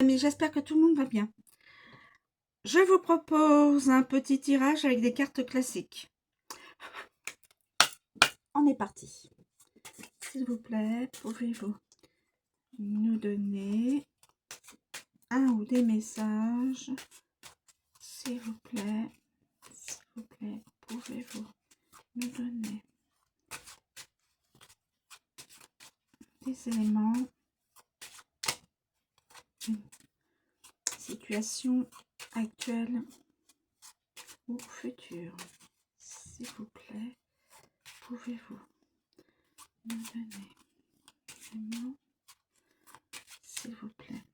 Amis, j'espère que tout le monde va bien. Je vous propose un petit tirage avec des cartes classiques. On est parti. S'il vous plaît, pouvez-vous nous donner un ou des messages? S'il vous plaît, pouvez-vous nous donner des éléments, une situation actuelle ou future? S'il vous plaît, pouvez-vous nous donner des éléments, s'il vous plaît?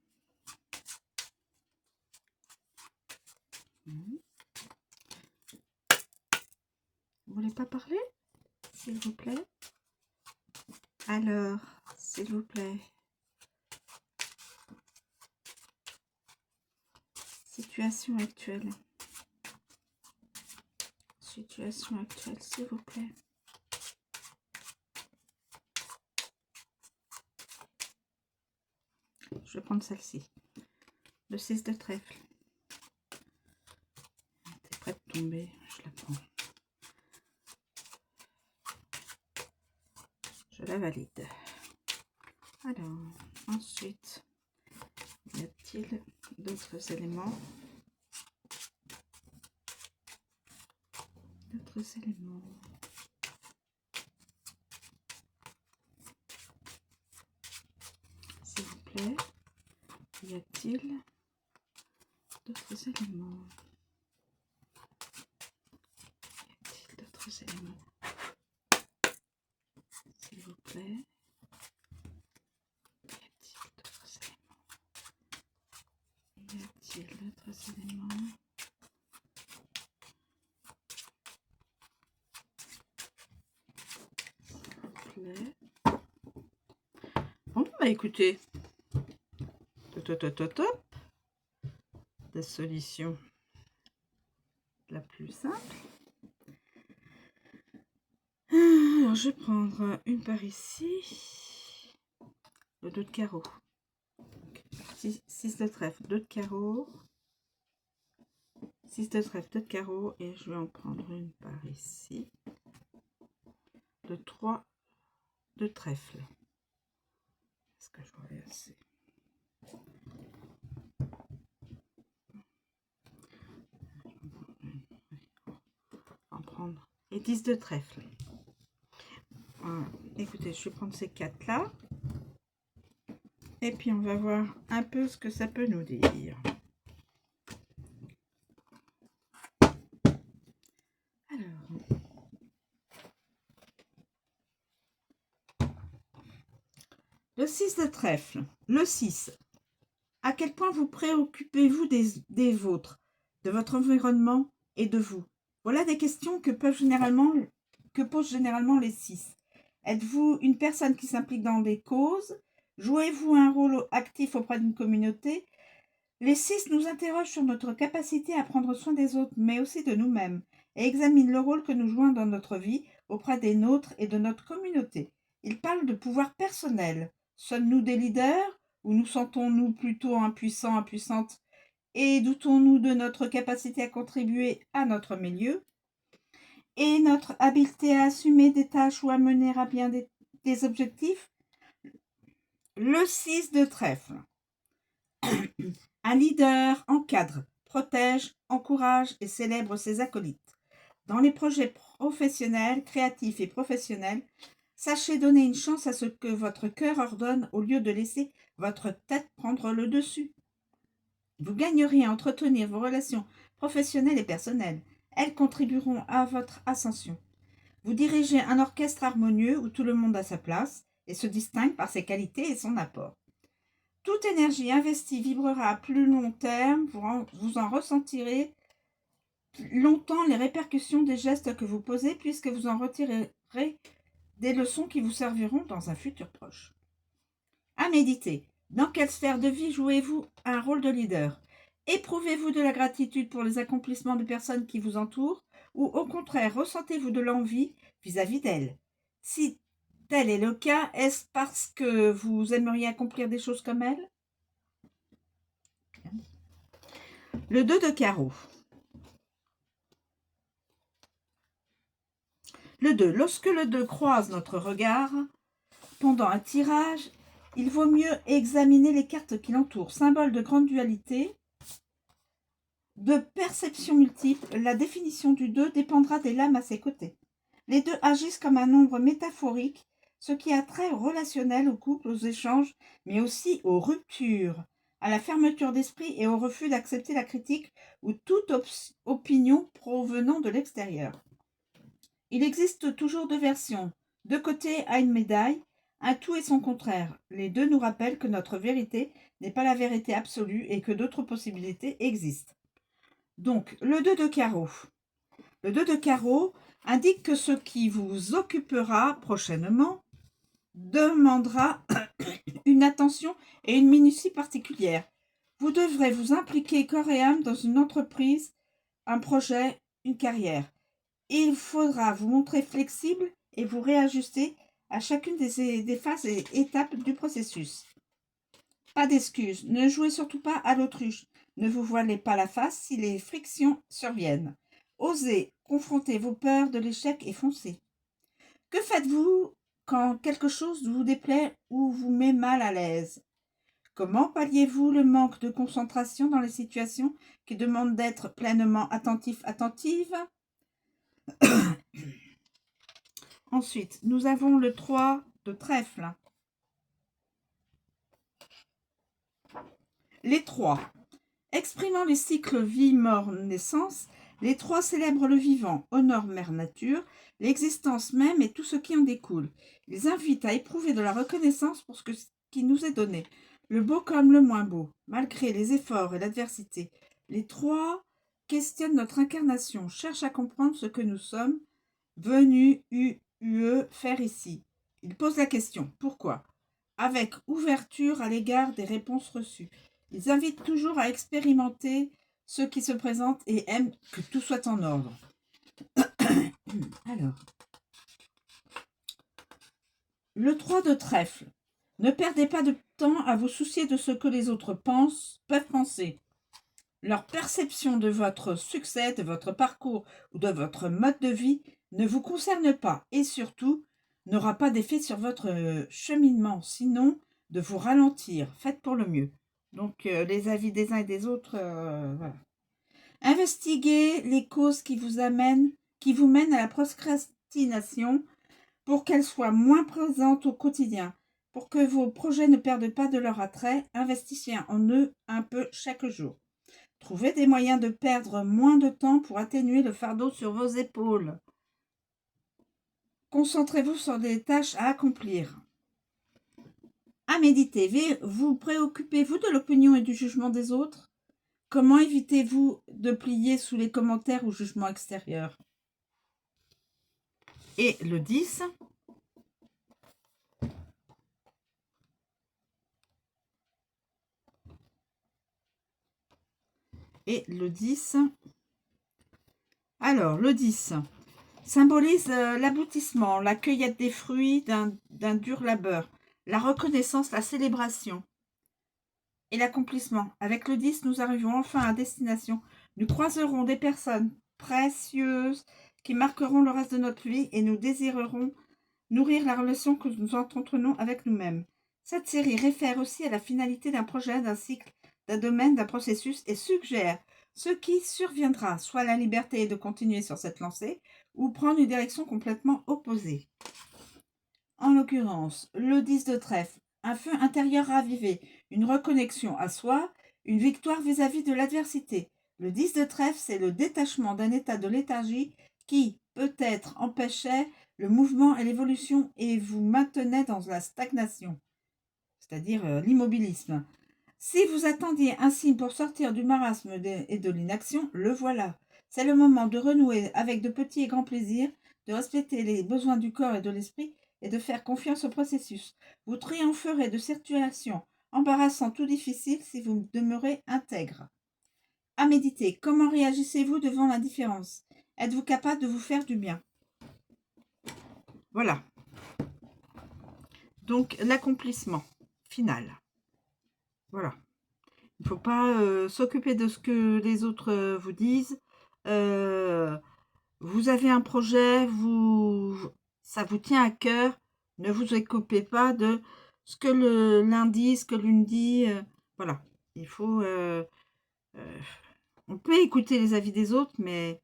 Vous voulez pas parler, s'il vous plaît? Alors, s'il vous plaît, situation actuelle, s'il vous plaît. Je vais prendre celle-ci, le 6 de trèfle. T'es prête de tomber, je la prends. Je la valide. Alors, ensuite, y a-t-il d'autres éléments? S'il vous plaît, y a-t-il d'autres éléments? S'il vous plaît, y a-t-il d'autres éléments? Bon, bah écoutez, top, la solution la plus simple. Alors, je vais prendre une par ici, le 2 de carreau, 6 de trèfle, 2 de carreau, 6 de trèfle, 2 de carreau, et je vais en prendre une par ici, le 3 de trèfle. Est-ce que j'aurai assez? En prendre et 10 de trèfle. Voilà. Écoutez, je vais prendre ces 4 là, et puis on va voir un peu ce que ça peut nous dire. Alors, le 6 de trèfle, le 6. À quel point vous préoccupez-vous des vôtres, de votre environnement et de vous? Voilà des questions que posent généralement les 6. Êtes-vous une personne qui s'implique dans des causes? Jouez-vous un rôle actif auprès d'une communauté? Les 6 nous interrogent sur notre capacité à prendre soin des autres, mais aussi de nous-mêmes, et examinent le rôle que nous jouons dans notre vie auprès des nôtres et de notre communauté. Ils parlent de pouvoir personnel. Sommes-nous des leaders ou nous sentons-nous plutôt impuissants, impuissantes, et doutons-nous de notre capacité à contribuer à notre milieu et notre habileté à assumer des tâches ou à mener à bien des objectifs? Le 6 de trèfle. Un leader encadre, protège, encourage et célèbre ses acolytes. Dans les projets professionnels, créatifs et professionnels, sachez donner une chance à ce que votre cœur ordonne au lieu de laisser votre tête prendre le dessus. Vous gagnerez à entretenir vos relations professionnelles et personnelles. Elles contribueront à votre ascension. Vous dirigez un orchestre harmonieux où tout le monde a sa place et se distingue par ses qualités et son apport. Toute énergie investie vibrera à plus long terme, vous en ressentirez longtemps les répercussions des gestes que vous posez puisque vous en retirerez des leçons qui vous serviront dans un futur proche. À méditer. Dans quelle sphère de vie jouez-vous un rôle de leader? Éprouvez-vous de la gratitude pour les accomplissements des personnes qui vous entourent ou au contraire ressentez-vous de l'envie vis-à-vis d'elles? Si tel est le cas, est-ce parce que vous aimeriez accomplir des choses comme elles? Le 2 de carreau. Le 2. Lorsque le 2 croise notre regard, pendant un tirage, il vaut mieux examiner les cartes qui l'entourent. Symbole de grande dualité, de perception multiple, la définition du 2 dépendra des lames à ses côtés. Les 2 agissent comme un nombre métaphorique, ce qui a trait au relationnel, au couple, aux échanges, mais aussi aux ruptures, à la fermeture d'esprit et au refus d'accepter la critique ou toute opinion provenant de l'extérieur. Il existe toujours 2 versions, 2 côtés à une médaille, un tout et son contraire. Les 2 nous rappellent que notre vérité n'est pas la vérité absolue et que d'autres possibilités existent. Donc, le 2 de carreau. Le 2 de carreau indique que ce qui vous occupera prochainement demandera une attention et une minutie particulière. Vous devrez vous impliquer corps et âme dans une entreprise, un projet, une carrière. Il faudra vous montrer flexible et vous réajuster à chacune des phases et étapes du processus. Pas d'excuses, ne jouez surtout pas à l'autruche. Ne vous voilez pas la face si les frictions surviennent. Osez confronter vos peurs de l'échec et foncez. Que faites-vous quand quelque chose vous déplaît ou vous met mal à l'aise? Comment palliez-vous le manque de concentration dans les situations qui demandent d'être pleinement attentive? Ensuite, nous avons le 3 de trèfle. Les 3. Exprimant les cycles vie, mort, naissance, les 3 célèbrent le vivant, honorent mère nature, l'existence même et tout ce qui en découle. Ils invitent à éprouver de la reconnaissance pour ce qui nous est donné, le beau comme le moins beau, malgré les efforts et l'adversité. Les 3 questionnent notre incarnation, cherchent à comprendre ce que nous sommes venus faire ici. Ils posent la question « Pourquoi ?», avec ouverture à l'égard des réponses reçues. Ils invitent toujours à expérimenter ce qui se présente et aiment que tout soit en ordre. Alors, le 3 de trèfle. Ne perdez pas de temps à vous soucier de ce que les autres peuvent penser. Leur perception de votre succès, de votre parcours ou de votre mode de vie ne vous concerne pas et surtout n'aura pas d'effet sur votre cheminement, sinon de vous ralentir. Faites pour le mieux. Donc, les avis des uns et des autres, voilà. Investiguez les causes qui vous mènent à la procrastination pour qu'elles soient moins présentes au quotidien. Pour que vos projets ne perdent pas de leur attrait, investissez en eux un peu chaque jour. Trouvez des moyens de perdre moins de temps pour atténuer le fardeau sur vos épaules. Concentrez-vous sur des tâches à accomplir. À méditer, vous préoccupez-vous de l'opinion et du jugement des autres? Comment évitez-vous de plier sous les commentaires ou jugements extérieurs? Et le 10. Et le 10. Alors, le 10 symbolise l'aboutissement, la cueillette des fruits d'un dur labeur, la reconnaissance, la célébration et l'accomplissement. Avec le 10, nous arrivons enfin à destination. Nous croiserons des personnes précieuses qui marqueront le reste de notre vie et nous désirerons nourrir la relation que nous entretenons avec nous-mêmes. Cette série réfère aussi à la finalité d'un projet, d'un cycle, d'un domaine, d'un processus et suggère ce qui surviendra, soit la liberté de continuer sur cette lancée ou prendre une direction complètement opposée. En l'occurrence, le 10 de trèfle, un feu intérieur ravivé, une reconnexion à soi, une victoire vis-à-vis de l'adversité. Le 10 de trèfle, c'est le détachement d'un état de léthargie qui, peut-être, empêchait le mouvement et l'évolution et vous maintenait dans la stagnation, c'est-à-dire l'immobilisme. Si vous attendiez un signe pour sortir du marasme et de l'inaction, le voilà. C'est le moment de renouer avec de petits et grands plaisirs, de respecter les besoins du corps et de l'esprit et de faire confiance au processus. Vous triompherez de situations embarrassantes ou difficiles si vous demeurez intègre. À méditer, comment réagissez-vous devant l'indifférence? Êtes-vous capable de vous faire du bien? Voilà. Donc, l'accomplissement final. Voilà. Il ne faut pas s'occuper de ce que les autres vous disent. Vous avez un projet, ça vous tient à cœur. Ne vous occupez pas de ce que l'un dit, ce que l'une dit. Voilà. Il faut... on peut écouter les avis des autres, mais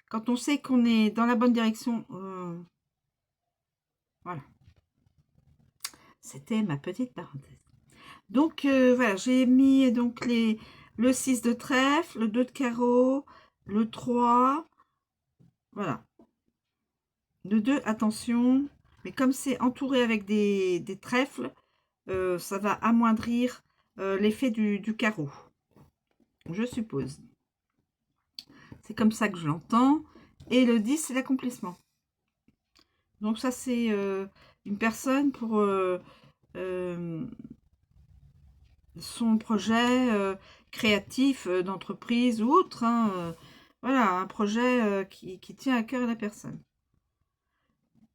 quand on sait qu'on est dans la bonne direction, voilà. C'était ma petite parenthèse. Donc, voilà, j'ai mis donc le 6 de trèfle, le 2 de carreau, le 3, voilà. Le 2, attention, mais comme c'est entouré avec des trèfles, ça va amoindrir l'effet du carreau, je suppose. C'est comme ça que je l'entends. Et le 10, c'est l'accomplissement. Donc ça, c'est une personne pour son projet créatif d'entreprise ou autre. Hein, voilà, un projet qui tient à cœur à la personne.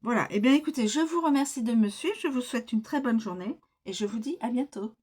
Voilà, et bien écoutez, je vous remercie de me suivre, je vous souhaite une très bonne journée et je vous dis à bientôt.